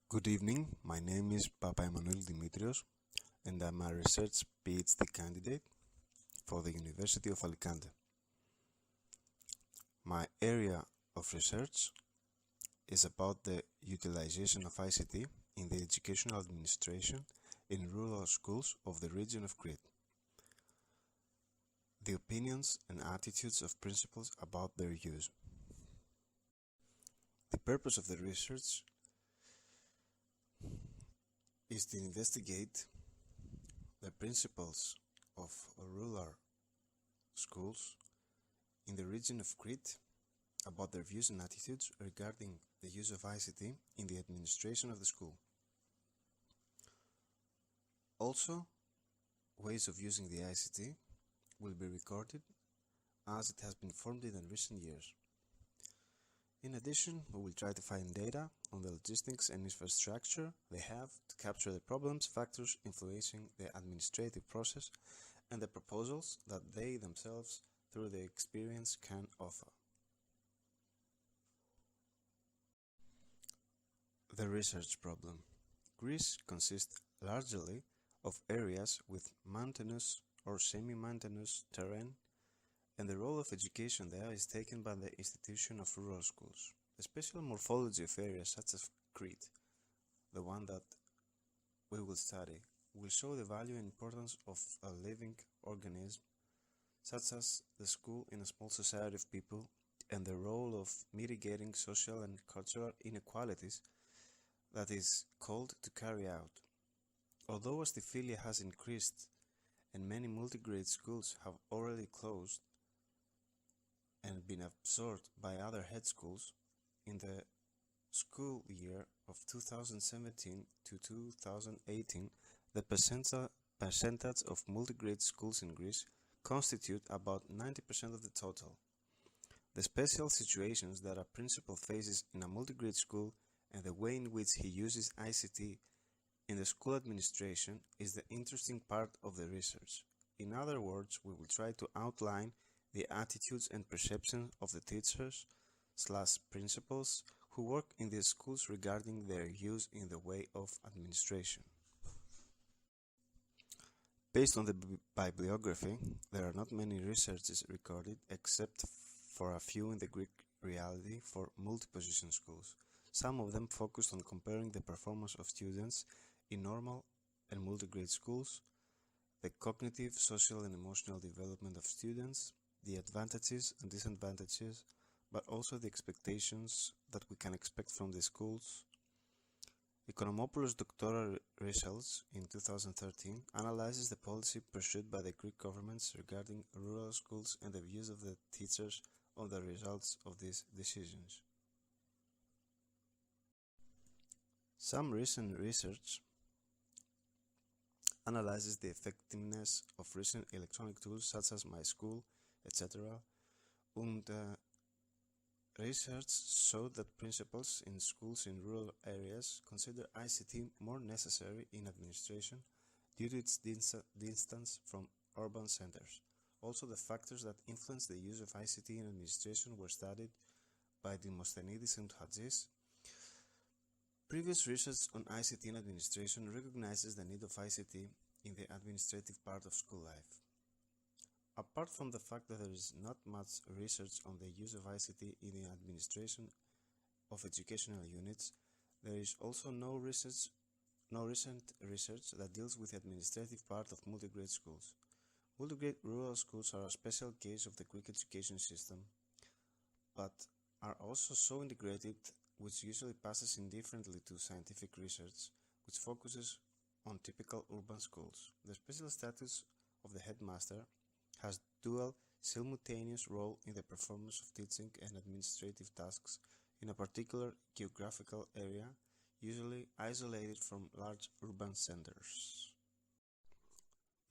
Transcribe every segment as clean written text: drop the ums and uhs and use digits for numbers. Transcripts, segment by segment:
Good evening, my name is Papaemmanouil Dimitrios and I'm a research PhD candidate for the University of Alicante. My area of research is about the utilization of ICT in the educational administration in rural schools of the region of Crete. The opinions and attitudes of principals about their use. The purpose of the research is to investigate the principles of rural schools in the region of Crete about their views and attitudes regarding the use of ICT in the administration of the school. Also, ways of using the ICT will be recorded as it has been formed in recent years. In addition, we will try to find data on the logistics and infrastructure they have to capture the problems, factors influencing the administrative process, and the proposals that they themselves, through their experience, can offer. The research problem. Greece consists largely of areas with mountainous or semi-mountainous terrain, and the role of education there is taken by the institution of rural schools. The special morphology of areas such as Crete, the one that we will study, will show the value and importance of a living organism such as the school in a small society of people, and the role of mitigating social and cultural inequalities that is called to carry out. Although astephilia has increased and many multi-grade schools have already closed and been absorbed by other head schools, in the school year of 2017 to 2018, the percentage of multi-grade schools in Greece constitute about 90% of the total. The special situations that a principal faces in a multi-grade school and the way in which he uses ICT in the school administration is the interesting part of the research. In other words, we will try to outline the attitudes and perceptions of the teachers/principals who work in these schools regarding their use in the way of administration. Based on the bibliography, there are not many researches recorded except for a few in the Greek reality for multi-position schools. Some of them focused on comparing the performance of students in normal and multi-grade schools, the cognitive, social and emotional development of students, the advantages and disadvantages, but also the expectations that we can expect from the schools. Economopoulos' doctoral results in 2013 analyzes the policy pursued by the Greek governments regarding rural schools and the views of the teachers on the results of these decisions. Some recent research analyzes the effectiveness of recent electronic tools such as My School, etc. And research showed that principals in schools in rural areas consider ICT more necessary in administration due to its distance from urban centers. Also, the factors that influence the use of ICT in administration were studied by Demosthenes and Hadjis. Previous research on ICT in administration recognizes the need of ICT in the administrative part of school life. Apart from the fact that there is not much research on the use of ICT in the administration of educational units, there is also no recent research that deals with the administrative part of multi-grade schools. Multi-grade rural schools are a special case of the Greek education system, but are also so integrated, which usually passes indifferently to scientific research, which focuses on typical urban schools. The special status of the headmaster has dual simultaneous role in the performance of teaching and administrative tasks in a particular geographical area, usually isolated from large urban centers.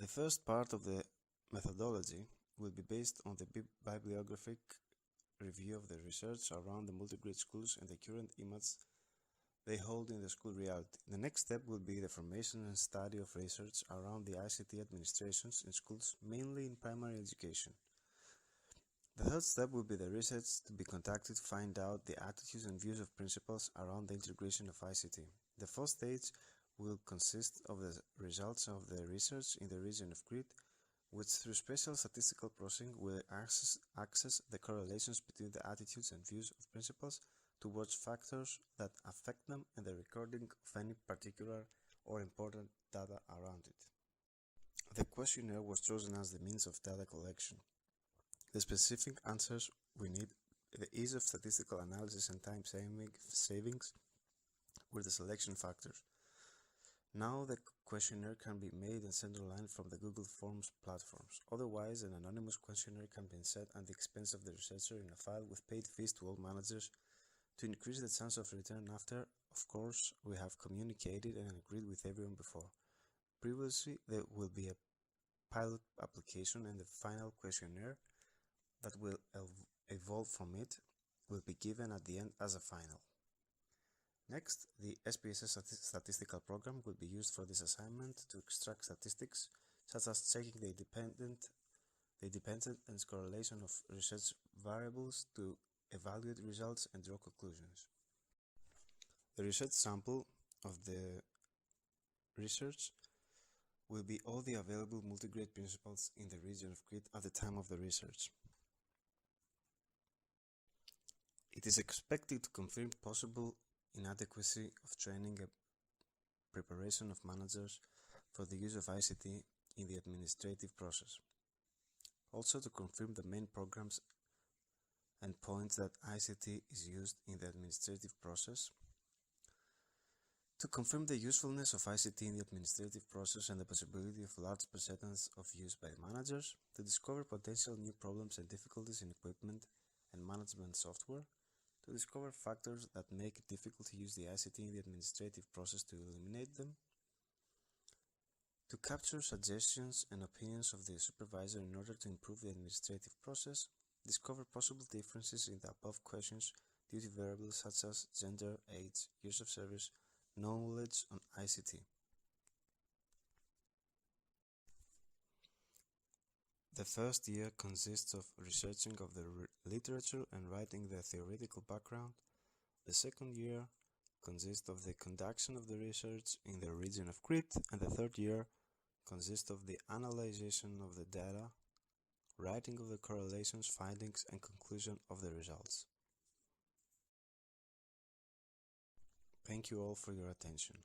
The first part of the methodology will be based on the bibliographic review of the research around the multi-grade schools and the current image they hold in the school reality. The next step will be the formation and study of research around the ICT administrations in schools, mainly in primary education. The third step will be the research to be conducted to find out the attitudes and views of principals around the integration of ICT. The fourth stage will consist of the results of the research in the region of Crete, which through special statistical processing will access the correlations between the attitudes and views of principals towards factors that affect them and the recording of any particular or important data around it. The questionnaire was chosen as the means of data collection. The specific answers we need, the ease of statistical analysis and time savings were the selection factors. Now the questionnaire can be made and sent online from the Google Forms platforms. Otherwise, an anonymous questionnaire can be sent at the expense of the researcher in a file with paid fees to all managers to increase the chance of return after, of course, we have communicated and agreed with everyone before. Previously, there will be a pilot application and the final questionnaire that will evolve from it will be given at the end as a final. Next, the SPSS statistical program will be used for this assignment to extract statistics, such as checking the dependence and correlation of research variables to evaluate results and draw conclusions. The research sample of the research will be all the available multigrade principals in the region of Crete at the time of the research. It is expected to confirm possible inadequacy of training and preparation of managers for the use of ICT in the administrative process. Also to confirm the main programs and points that ICT is used in the administrative process. To confirm the usefulness of ICT in the administrative process and the possibility of large percentage of use by managers. To discover potential new problems and difficulties in equipment and management software. To discover factors that make it difficult to use the ICT in the administrative process to eliminate them. To capture suggestions and opinions of the supervisor in order to improve the administrative process. Discover possible differences in the above questions due to variables such as gender, age, years of service, knowledge on ICT. The first year consists of researching of the literature and writing the theoretical background. The second year consists of the conduction of the research in the region of Crete, and the third year consists of the analyzation of the data, writing of the correlations, findings, and conclusion of the results. Thank you all for your attention.